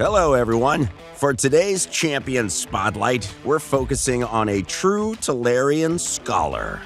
Hello, everyone. For today's champion spotlight, we're focusing on a true Tolarian scholar.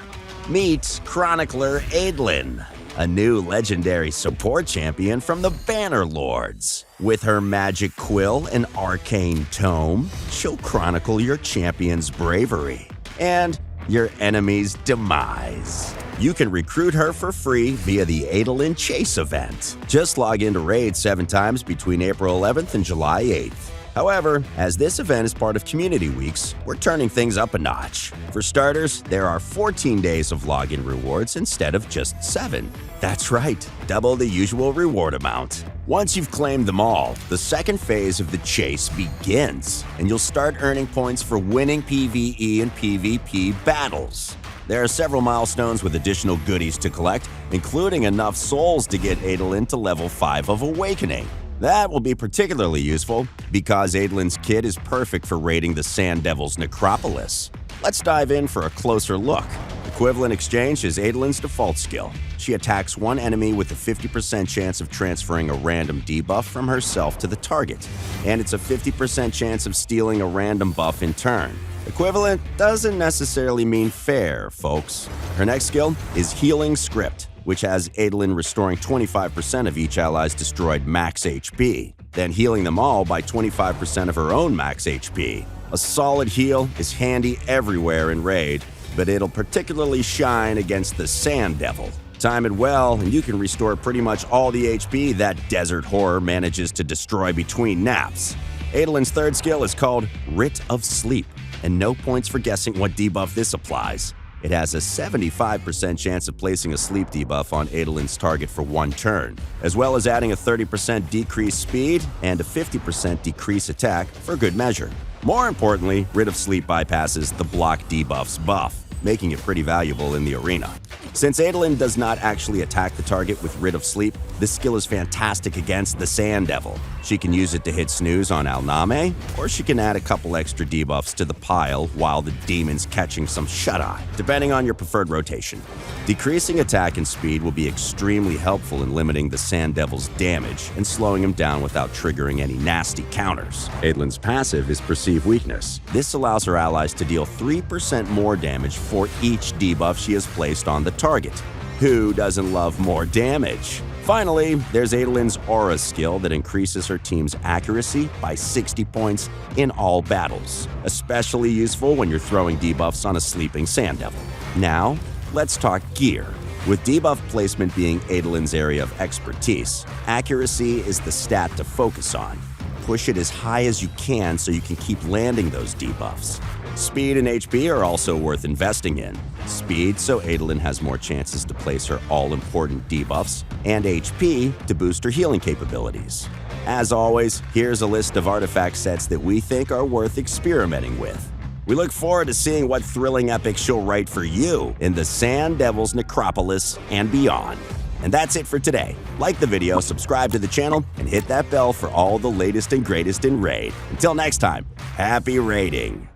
Meet Chronicler Adlin, a new legendary support champion from the Banner Lords. With her magic quill and arcane tome, she'll chronicle your champion's bravery and your enemy's demise. You can recruit her for free via the Adlin Chase event. Just log into Raid 7 times between April 11th and July 8th. However, as this event is part of Community Weeks, we're turning things up a notch. For starters, there are 14 days of login rewards instead of just 7. That's right, double the usual reward amount. Once you've claimed them all, the second phase of the chase begins, and you'll start earning points for winning PvE and PvP battles. There are several milestones with additional goodies to collect, including enough souls to get Adlin to level 5 of Awakening. That will be particularly useful because Adlin's kit is perfect for raiding the Sand Devil's Necropolis. Let's dive in for a closer look. Equivalent Exchange is Adlin's default skill. She attacks one enemy with a 50% chance of transferring a random debuff from herself to the target, and it's a 50% chance of stealing a random buff in turn. Equivalent doesn't necessarily mean fair, folks. Her next skill is Healing Script, which has Adlin restoring 25% of each ally's destroyed max HP, then healing them all by 25% of her own max HP. A solid heal is handy everywhere in Raid, but it'll particularly shine against the Sand Devil. Time it well, and you can restore pretty much all the HP that desert horror manages to destroy between naps. Adlin's third skill is called Writ of Sleep, and no points for guessing what debuff this applies. It has a 75% chance of placing a sleep debuff on Adlin's target for one turn, as well as adding a 30% decreased speed and a 50% decreased attack for good measure. More importantly, Writ of Sleep bypasses the block debuff's buff, making it pretty valuable in the arena. Since Adlin does not actually attack the target with Writ of Sleep, this skill is fantastic against the Sand Devil. She can use it to hit snooze on Alname, or she can add a couple extra debuffs to the pile while the demon's catching some shut-eye, depending on your preferred rotation. Decreasing attack and speed will be extremely helpful in limiting the Sand Devil's damage and slowing him down without triggering any nasty counters. Adlin's passive is Perceive Weakness. This allows her allies to deal 3% more damage for each debuff she has placed on the target. Who doesn't love more damage? Finally, there's Adlin's Aura skill that increases her team's accuracy by 60 points in all battles, especially useful when you're throwing debuffs on a sleeping Sand Devil. Now, let's talk gear. With debuff placement being Adlin's area of expertise, accuracy is the stat to focus on. Push it as high as you can so you can keep landing those debuffs. Speed and HP are also worth investing in. Speed so Adlin has more chances to place her all-important debuffs, and HP to boost her healing capabilities. As always, here's a list of artifact sets that we think are worth experimenting with. We look forward to seeing what thrilling epic she'll write for you in the Sand Devil's Necropolis and beyond. And that's it for today. Like the video, subscribe to the channel, and hit that bell for all the latest and greatest in Raid. Until next time, happy raiding!